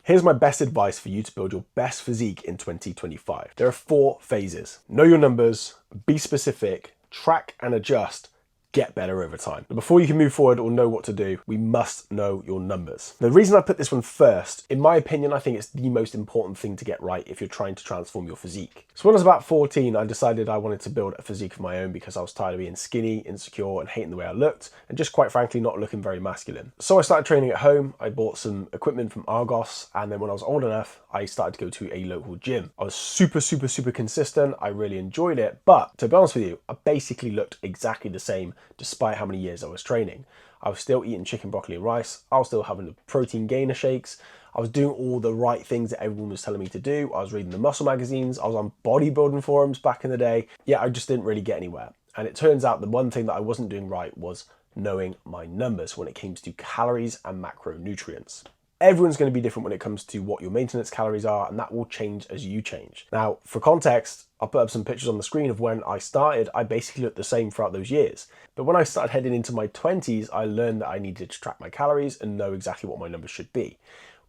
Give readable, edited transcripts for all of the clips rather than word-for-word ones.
Here's my best advice for you to build your best physique in 2025. There are 4 phases. Know your numbers, be specific, track and adjust, get better over time. But before you can move forward or know what to do, we must know your numbers. The reason I put this one first, in my opinion, I think it's the most important thing to get right if you're trying to transform your physique. So when I was about 14, I decided I wanted to build a physique of my own because I was tired of being skinny, insecure, and hating the way I looked, and just quite frankly, not looking very masculine. So I started training at home. I bought some equipment from Argos, and then when I was old enough, I started to go to a local gym. I was super consistent. I really enjoyed it, but to be honest with you, I basically looked exactly the same despite how many years I was training. I was still eating chicken, broccoli, and rice. I was still having the protein gainer shakes. I was doing all the right things that everyone was telling me to do. I was reading the muscle magazines. I was on bodybuilding forums back in the day. Yeah, I just didn't really get anywhere. And it turns out the one thing that I wasn't doing right was knowing my numbers when it came to calories and macronutrients. Everyone's going to be different when it comes to what your maintenance calories are, and that will change as you change. Now, for context, I'll put up some pictures on the screen of when I started. I basically looked the same throughout those years. But when I started heading into my 20s, I learned that I needed to track my calories and know exactly what my numbers should be.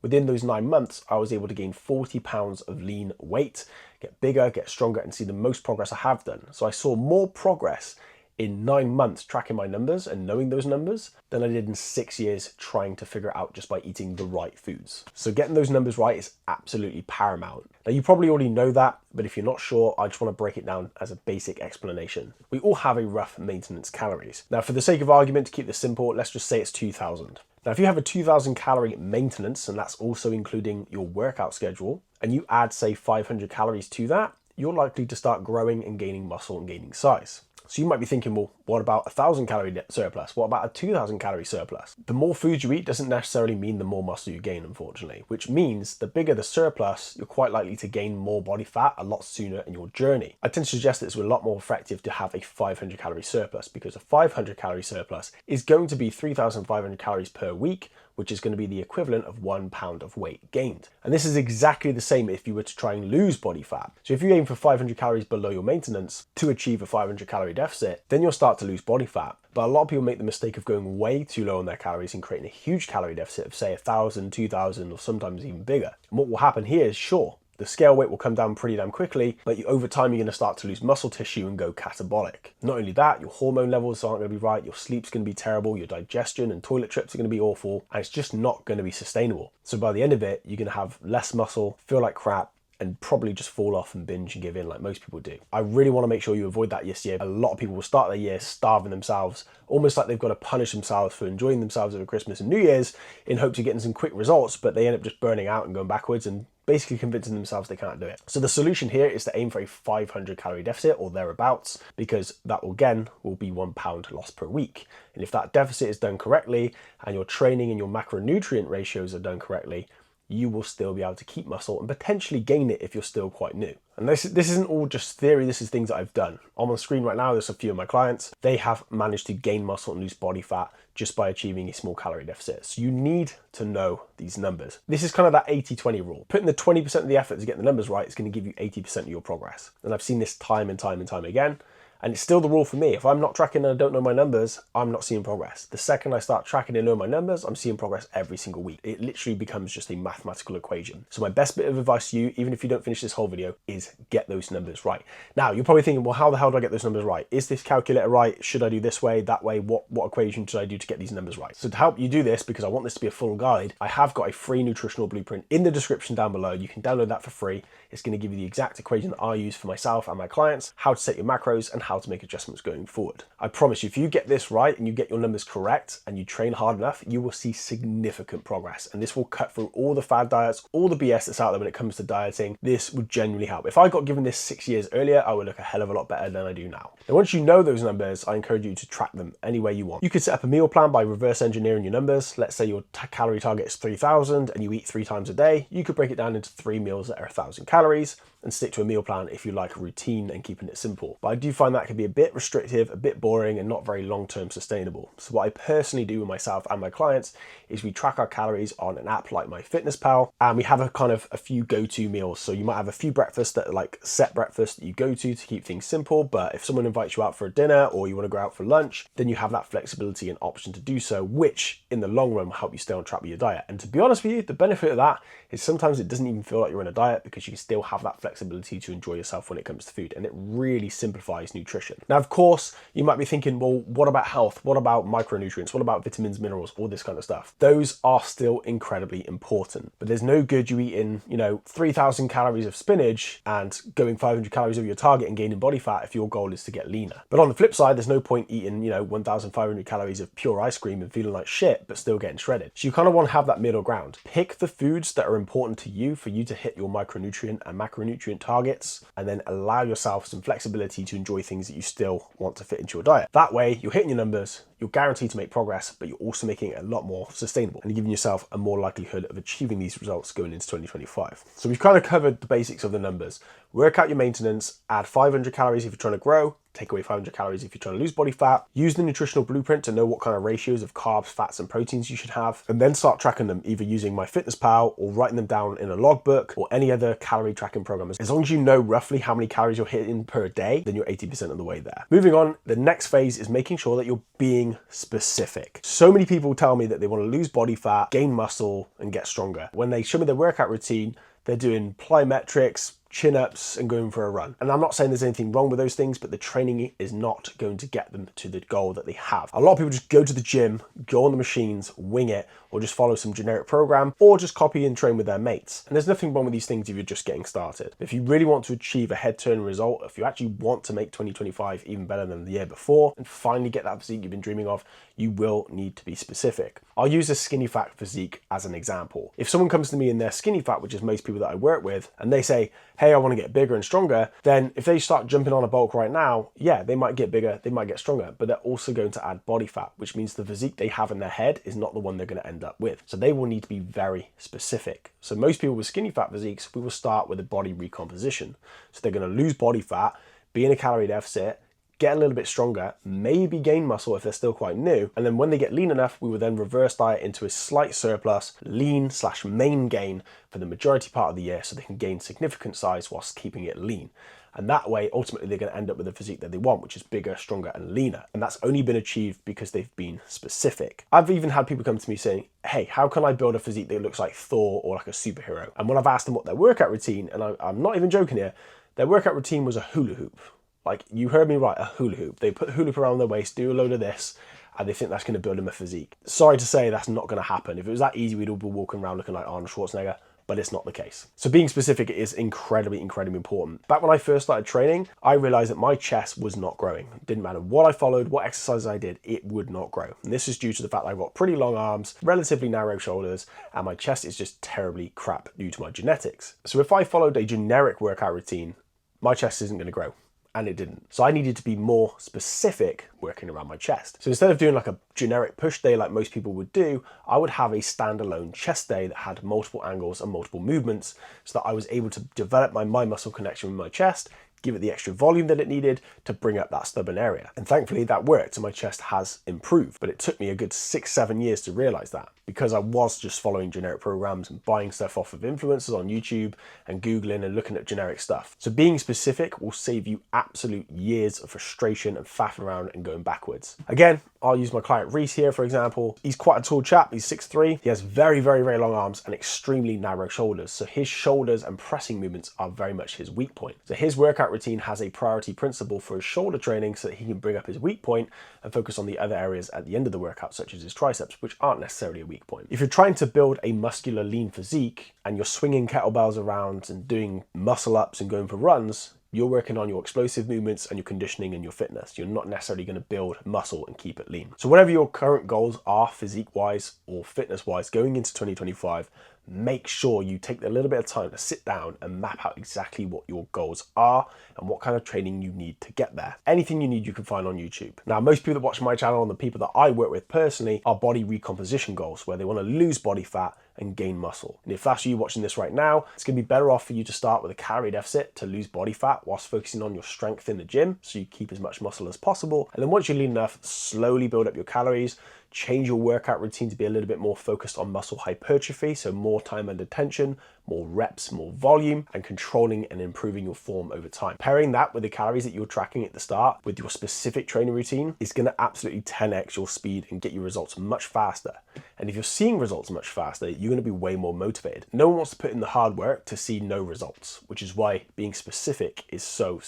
Within those 9 months, I was able to gain 40 pounds of lean weight, get bigger, get stronger, and see the most progress I have done. So I saw more progress in 9 months tracking my numbers and knowing those numbers than I did in 6 years trying to figure it out just by eating the right foods. So getting those numbers right is absolutely paramount. Now you probably already know that, but if you're not sure, I just want to break it down as a basic explanation. We all have a rough maintenance calories. Now for the sake of argument, to keep this simple, let's just say it's 2,000. Now if you have a 2,000 calorie maintenance, and that's also including your workout schedule, and you add say 500 calories to that, you're likely to start growing and gaining muscle and gaining size. So you might be thinking, well, what about a 1,000 calorie surplus? What about a 2,000 calorie surplus? The more food you eat doesn't necessarily mean the more muscle you gain, unfortunately, which means the bigger the surplus, you're quite likely to gain more body fat a lot sooner in your journey. I tend to suggest that it's a lot more effective to have a 500 calorie surplus, because a 500 calorie surplus is going to be 3,500 calories per week, which is going to be the equivalent of 1 pound of weight gained. And this is exactly the same if you were to try and lose body fat. So if you aim for 500 calories below your maintenance to achieve a 500 calorie deficit, then you'll start to lose body fat. But a lot of people make the mistake of going way too low on their calories and creating a huge calorie deficit of say 1,000, 2,000, or sometimes even bigger. And what will happen here is, sure, the scale weight will come down pretty damn quickly, but over time you're going to start to lose muscle tissue and go catabolic. Not only that, your hormone levels aren't going to be right, your sleep's going to be terrible, your digestion and toilet trips are going to be awful, and it's just not going to be sustainable. So by the end of it, you're going to have less muscle, feel like crap, and probably just fall off and binge and give in like most people do. I really want to make sure you avoid that this year. A lot of people will start their year starving themselves, almost like they've got to punish themselves for enjoying themselves over Christmas and New Year's in hopes of getting some quick results, but they end up just burning out and going backwards and basically convincing themselves they can't do it. So the solution here is to aim for a 500 calorie deficit or thereabouts, because that again will be 1 pound lost per week. And if that deficit is done correctly and your training and your macronutrient ratios are done correctly, you will still be able to keep muscle and potentially gain it if you're still quite new. And this isn't all just theory, this is things that I've done. On the screen right now, there's a few of my clients. They have managed to gain muscle and lose body fat just by achieving a small calorie deficit. So you need to know these numbers. This is kind of that 80-20 rule. Putting the 20% of the effort to get the numbers right is going to give you 80% of your progress. And I've seen this time and time again. And it's still the rule for me. If I'm not tracking and I don't know my numbers, I'm not seeing progress. The second I start tracking and know my numbers, I'm seeing progress every single week. It literally becomes just a mathematical equation. So my best bit of advice to you, even if you don't finish this whole video, is get those numbers right. Now, you're probably thinking, well, how the hell do I get those numbers right? Is this calculator right? Should I do this way, that way? What equation should I do to get these numbers right? So to help you do this, because I want this to be a full guide, I have got a free nutritional blueprint in the description down below. You can download that for free. It's going to give you the exact equation that I use for myself and my clients, how to set your macros and how to make adjustments going forward. I promise you, if you get this right and you get your numbers correct and you train hard enough, you will see significant progress. And this will cut through all the fad diets, all the BS that's out there when it comes to dieting. This would genuinely help. If I got given this 6 years earlier, I would look a hell of a lot better than I do now. And once you know those numbers, I encourage you to track them any way you want. You could set up a meal plan by reverse engineering your numbers. Let's say your calorie target is 3,000 and you eat 3 times a day. You could break it down into 3 meals that are 1,000 calories and stick to a meal plan if you like a routine and keeping it simple. But I do find that can be a bit restrictive, a bit boring, and not very long-term sustainable. So what I personally do with myself and my clients is we track our calories on an app like MyFitnessPal, and we have a few go-to meals. So you might have a few breakfasts that are like set breakfasts that you go to keep things simple, but if someone invites you out for a dinner or you want to go out for lunch, then you have that flexibility and option to do so, which in the long run will help you stay on track with your diet. And to be honest with you, the benefit of that is sometimes it doesn't even feel like you're in a diet because you still have that flexibility to enjoy yourself when it comes to food, and it really simplifies nutrition. Now, of course, you might be thinking, well, what about health? What about micronutrients? What about vitamins, minerals, all this kind of stuff? Those are still incredibly important, but there's no good you eating, 3,000 calories of spinach and going 500 calories over your target and gaining body fat if your goal is to get leaner. But on the flip side, there's no point eating, 1,500 calories of pure ice cream and feeling like shit, but still getting shredded. So you kind of want to have that middle ground. Pick the foods that are important to you for you to hit your micronutrient and macronutrient targets, and then allow yourself some flexibility to enjoy things that you still want to fit into your diet. That way, you're hitting your numbers, you're guaranteed to make progress, but you're also making it a lot more sustainable and giving yourself a more likelihood of achieving these results going into 2025. So we've kind of covered the basics of the numbers. Work out your maintenance, add 500 calories if you're trying to grow, take away 500 calories if you're trying to lose body fat, use the nutritional blueprint to know what kind of ratios of carbs, fats, and proteins you should have, and then start tracking them either using MyFitnessPal or writing them down in a logbook or any other calorie tracking program. As long as you know roughly how many calories you're hitting per day, then you're 80% of the way there. Moving on, the next phase is making sure that you're being specific. So many people tell me that they want to lose body fat, gain muscle, and get stronger. When they show me their workout routine, they're doing plyometrics, chin-ups, and going for a run. And I'm not saying there's anything wrong with those things, but the training is not going to get them to the goal that they have. A lot of people just go to the gym, go on the machines, wing it, or just follow some generic program, or just copy and train with their mates. And there's nothing wrong with these things if you're just getting started. If you really want to achieve a head-turning result, if you actually want to make 2025 even better than the year before, and finally get that physique you've been dreaming of, you will need to be specific. I'll use a skinny fat physique as an example. If someone comes to me in their skinny fat, which is most people that I work with, and they say, hey, I want to get bigger and stronger, then if they start jumping on a bulk right now, yeah, they might get bigger, they might get stronger, but they're also going to add body fat, which means the physique they have in their head is not the one they're going to end up with. So they will need to be very specific. So most people with skinny fat physiques, we will start with a body recomposition. So they're going to lose body fat, be in a calorie deficit, get a little bit stronger, maybe gain muscle if they're still quite new. And then when they get lean enough, we will then reverse diet into a slight surplus, lean/main gain for the majority part of the year so they can gain significant size whilst keeping it lean. And that way, ultimately, they're going to end up with a physique that they want, which is bigger, stronger, and leaner. And that's only been achieved because they've been specific. I've even had people come to me saying, hey, how can I build a physique that looks like Thor or like a superhero? And when I've asked them what their workout routine, and I'm not even joking here, their workout routine was a hula hoop. Like, you heard me right, a hula hoop. They put the hula hoop around their waist, do a load of this, and they think that's going to build them a physique. Sorry to say, that's not going to happen. If it was that easy, we'd all be walking around looking like Arnold Schwarzenegger, but it's not the case. So being specific is incredibly, incredibly important. Back when I first started training, I realized that my chest was not growing. It didn't matter what I followed, what exercises I did, it would not grow. And this is due to the fact that I've got pretty long arms, relatively narrow shoulders, and my chest is just terribly crap due to my genetics. So if I followed a generic workout routine, my chest isn't going to grow. And it didn't. So I needed to be more specific working around my chest. So instead of doing like a generic push day like most people would do, I would have a standalone chest day that had multiple angles and multiple movements so that I was able to develop my mind muscle connection with my chest, give it the extra volume that it needed to bring up that stubborn area. And thankfully that worked and my chest has improved. But it took me a good 6-7 years to realize that, because I was just following generic programs and buying stuff off of influencers on YouTube and Googling and looking at generic stuff. So being specific will save you absolute years of frustration and faffing around and going backwards. Again, I'll use my client Reese here, for example. He's quite a tall chap, he's 6'3". He has very, very, very long arms and extremely narrow shoulders. So his shoulders and pressing movements are very much his weak point. So his workout routine has a priority principle for his shoulder training so that he can bring up his weak point and focus on the other areas at the end of the workout, such as his triceps, which aren't necessarily a weak point. If you're trying to build a muscular lean physique and you're swinging kettlebells around and doing muscle ups and going for runs, you're working on your explosive movements and your conditioning and your fitness. You're not necessarily going to build muscle and keep it lean. So whatever your current goals are, physique-wise or fitness-wise, going into 2025, make sure you take a little bit of time to sit down and map out exactly what your goals are and what kind of training you need to get there. Anything you need, you can find on YouTube. Now, most people that watch my channel and the people that I work with personally are body recomposition goals, where they want to lose body fat and gain muscle. And if that's you watching this right now, it's going to be better off for you to start with a calorie deficit to lose body fat whilst focusing on your strength in the gym, so you keep as much muscle as possible. And then once you're lean enough, slowly build up your calories, change your workout routine to be a little bit more focused on muscle hypertrophy, so more time under tension, more reps, more volume, and controlling and improving your form over time. Pairing that with the calories that you're tracking at the start with your specific training routine is going to absolutely 10x your speed and get your results much faster. And if you're seeing results much faster, you're going to be way more motivated. No one wants to put in the hard work to see no results, which is why being specific is so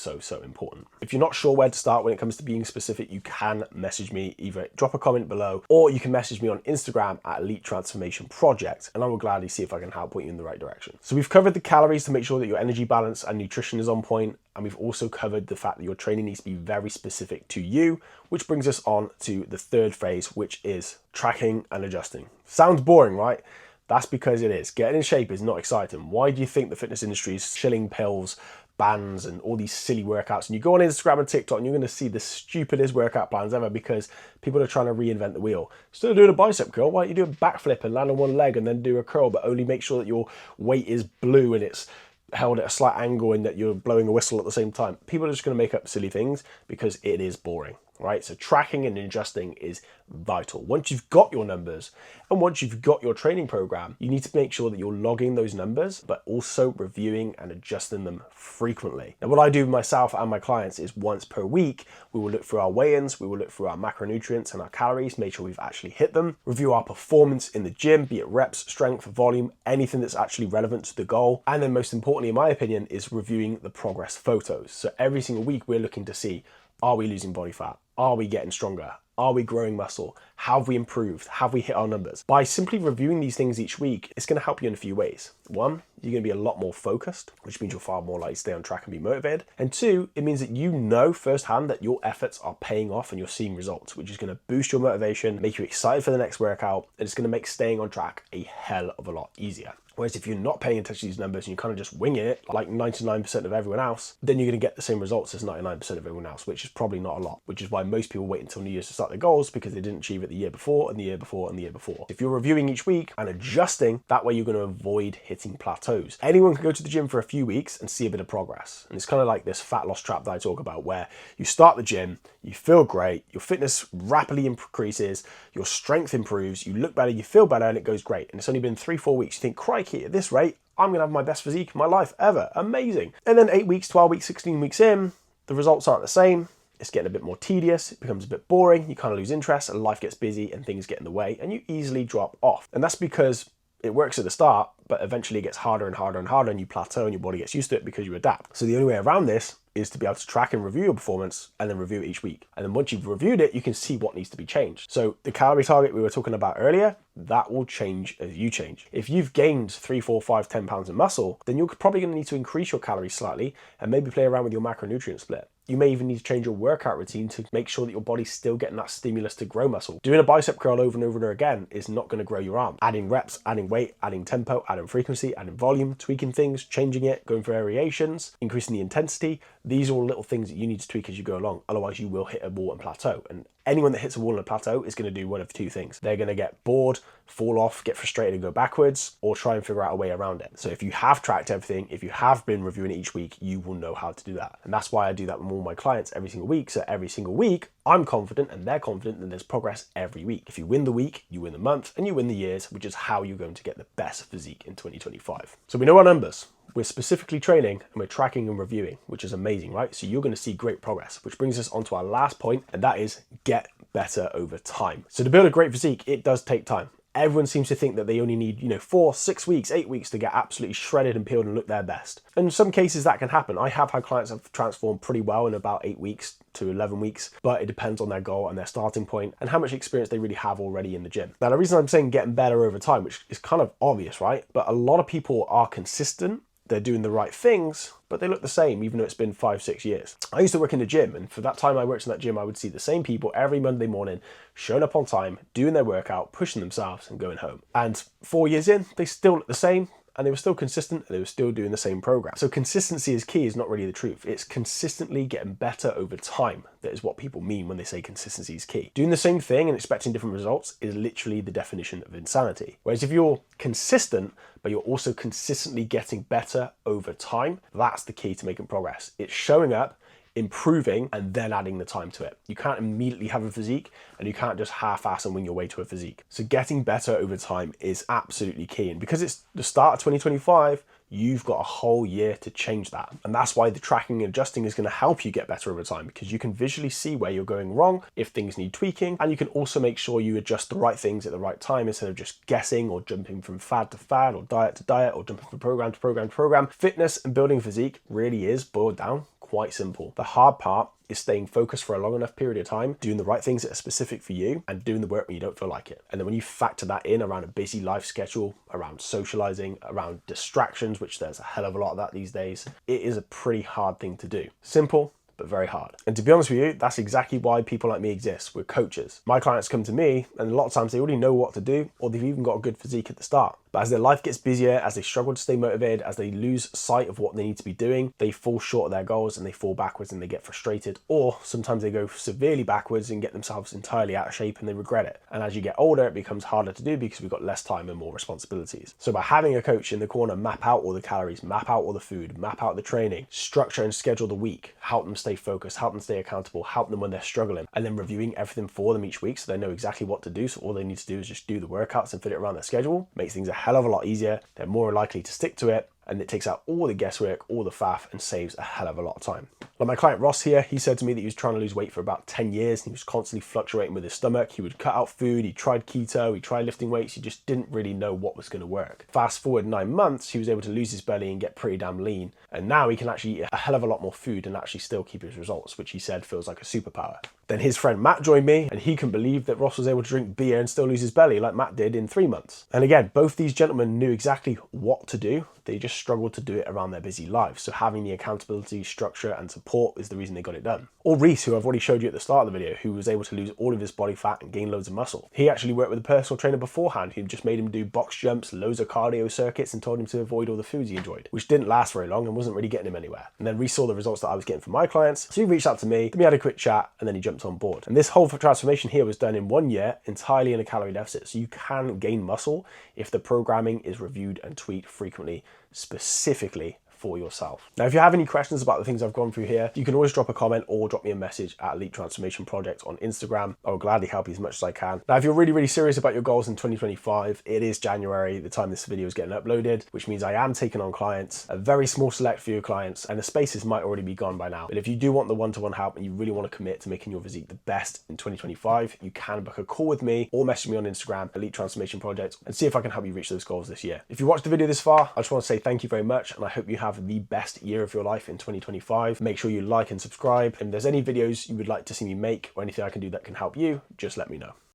important. If you're not sure where to start when it comes to being specific, you can message me, either drop a comment below, or you can message me on Instagram at Elite Transformation Project, and I will gladly see if I can help point you in the right direction. So we've covered the calories to make sure that your energy balance and nutrition is on point, and we've also covered the fact that your training needs to be very specific to you, which brings us on to the third phase, which is tracking and adjusting. Sounds boring, right? That's because it is. Getting in shape is not exciting. Why do you think the fitness industry is shilling pills, bands, and all these silly workouts? And you go on Instagram and TikTok and you're going to see the stupidest workout plans ever, because people are trying to reinvent the wheel. Instead of doing a bicep curl, why don't you do a backflip and land on one leg and then do a curl, but only make sure that your weight is blue and it's held at a slight angle and that you're blowing a whistle at the same time. People are just going to make up silly things because it is boring, right? So tracking and adjusting is vital. Once you've got your numbers and once you've got your training program, you need to make sure that you're logging those numbers, but also reviewing and adjusting them frequently. Now, what I do myself and my clients is once per week, we will look through our weigh-ins, we will look through our macronutrients and our calories, make sure we've actually hit them, review our performance in the gym, be it reps, strength, volume, anything that's actually relevant to the goal. And then most importantly, in my opinion, is reviewing the progress photos. So every single week, we're looking to see, are we losing body fat? Are we getting stronger? Are we growing muscle? Have we improved? Have we hit our numbers? By simply reviewing these things each week, it's going to help you in a few ways. One, you're going to be a lot more focused, which means you're far more likely to stay on track and be motivated. And two, it means that you know firsthand that your efforts are paying off and you're seeing results, which is going to boost your motivation, make you excited for the next workout, and it's going to make staying on track a hell of a lot easier. Whereas if you're not paying attention to these numbers and you're kind of just winging it like 99% of everyone else, then you're going to get the same results as 99% of everyone else, which is probably not a lot, which is why most people wait until New Year's to start their goals, because they didn't achieve it the year before and the year before and the year before. If you're reviewing each week and adjusting, that way you're going to avoid hitting plateaus. Anyone can go to the gym for a few weeks and see a bit of progress. And it's kind of like this fat loss trap that I talk about, where you start the gym, you feel great, your fitness rapidly increases, your strength improves, you look better, you feel better, and it goes great. And it's only been 3-4 weeks. You think, crikey, at this rate, I'm going to have my best physique of my life ever. Amazing. And then 8 weeks, 12 weeks, 16 weeks in, the results aren't the same. It's getting a bit more tedious. It becomes a bit boring. You kind of lose interest and life gets busy and things get in the way and you easily drop off. And that's because it works at the start, but eventually it gets harder and harder and harder and you plateau and your body gets used to it because you adapt. So the only way around this is to be able to track and review your performance and then review it each week. And then once you've reviewed it, you can see what needs to be changed. So the calorie target we were talking about earlier, that will change as you change. If you've gained 3, 4, 5, 10 pounds of muscle, then you're probably going to need to increase your calories slightly and maybe play around with your macronutrient split. You may even need to change your workout routine to make sure that your body's still getting that stimulus to grow muscle. Doing a bicep curl over and over and over again is not going to grow your arm. Adding reps, adding weight, adding tempo, adding frequency, adding volume, tweaking things, changing it, going for variations, increasing the intensity. These are all little things that you need to tweak as you go along. Otherwise, you will hit a wall and plateau. And anyone that hits a wall and a plateau is going to do one of two things. They're going to get bored, fall off, get frustrated and go backwards, or try and figure out a way around it. So if you have tracked everything, if you have been reviewing it each week, you will know how to do that. And that's why I do that with all my clients every single week. So every single week, I'm confident and they're confident that there's progress every week. If you win the week, you win the month, and you win the years, which is how you're going to get the best physique in 2025. So we know our numbers. We're specifically training and we're tracking and reviewing, which is amazing, right? So you're going to see great progress, which brings us on to our last point, and that is get better over time. So to build a great physique, it does take time. Everyone seems to think that they only need, 4, 6 weeks, 8 weeks to get absolutely shredded and peeled and look their best. And in some cases that can happen. I have had clients have transformed pretty well in about 8 weeks to 11 weeks, but it depends on their goal and their starting point and how much experience they really have already in the gym. Now, the reason I'm saying getting better over time, which is kind of obvious, right? But a lot of people are consistent, they're doing the right things, but they look the same even though it's been 5-6 years. I used to work in the gym, and for that time I worked in that gym, I would see the same people every Monday morning, showing up on time, doing their workout, pushing themselves and going home. And 4 years in, they still look the same, and they were still consistent, and they were still doing the same program. So consistency is key is not really the truth. It's consistently getting better over time. That is what people mean when they say consistency is key. Doing the same thing and expecting different results is literally the definition of insanity. Whereas if you're consistent, but you're also consistently getting better over time, that's the key to making progress. It's showing up, improving, and then adding the time to it. You can't immediately have a physique, and you can't just half-ass and wing your way to a physique. So getting better over time is absolutely key. And because it's the start of 2025, you've got a whole year to change that. And that's why the tracking and adjusting is going to help you get better over time, because you can visually see where you're going wrong, if things need tweaking, and you can also make sure you adjust the right things at the right time instead of just guessing or jumping from fad to fad or diet to diet or jumping from program to program to program. Fitness and building physique really is boiled down quite simple. The hard part is staying focused for a long enough period of time, doing the right things that are specific for you, and doing the work when you don't feel like it. And then when you factor that in around a busy life schedule, around socializing, around distractions, which there's a hell of a lot of that these days, it is a pretty hard thing to do. Simple, but very hard. And to be honest with you, that's exactly why people like me exist. We're coaches. My clients come to me, and a lot of times they already know what to do, or they've even got a good physique at the start. But as their life gets busier, as they struggle to stay motivated, as they lose sight of what they need to be doing, they fall short of their goals and they fall backwards and they get frustrated. Or sometimes they go severely backwards and get themselves entirely out of shape and they regret it. And as you get older, it becomes harder to do because we've got less time and more responsibilities. So by having a coach in the corner, map out all the calories, map out all the food, map out the training, structure and schedule the week, help them stay focused, help them stay accountable, help them when they're struggling, and then reviewing everything for them each week so they know exactly what to do. So all they need to do is just do the workouts and fit it around their schedule. Makes things a hell of a lot easier. They're more likely to stick to it, and it takes out all the guesswork, all the faff, and saves a hell of a lot of time. Like my client Ross here, he said to me that he was trying to lose weight for about 10 years, and he was constantly fluctuating with his stomach. He would cut out food, he tried keto, he tried lifting weights, he just didn't really know what was going to work. Fast forward 9 months, he was able to lose his belly and get pretty damn lean, and now he can actually eat a hell of a lot more food and actually still keep his results, which he said feels like a superpower. Then his friend Matt joined me, and he couldn't believe that Ross was able to drink beer and still lose his belly like Matt did in 3 months. And again, both these gentlemen knew exactly what to do. They just struggled to do it around their busy lives. So having the accountability, structure, and support is the reason they got it done. Or Reese, who I've already showed you at the start of the video, who was able to lose all of his body fat and gain loads of muscle. He actually worked with a personal trainer beforehand who just made him do box jumps, loads of cardio circuits, and told him to avoid all the foods he enjoyed, which didn't last very long and wasn't really getting him anywhere. And then Reese saw the results that I was getting from my clients, so he reached out to me, then we had a quick chat, and then he jumped on board. And this whole transformation here was done in 1 year, entirely in a calorie deficit. So you can gain muscle if the programming is reviewed and tweaked frequently, specifically for yourself. Now, if you have any questions about the things I've gone through here, you can always drop a comment or drop me a message at Elite Transformation Project on Instagram. I'll gladly help you as much as I can. Now, if you're really, really serious about your goals in 2025, it is January, the time this video is getting uploaded, which means I am taking on clients, a very small select few of clients, and the spaces might already be gone by now. But if you do want the one-to-one help and you really want to commit to making your physique the best in 2025, you can book a call with me or message me on Instagram, Elite Transformation Project, and see if I can help you reach those goals this year. If you watched the video this far, I just want to say thank you very much, and I hope you have the best year of your life in 2025. Make sure you like and subscribe. And if there's any videos you would like to see me make or anything I can do that can help you, just let me know.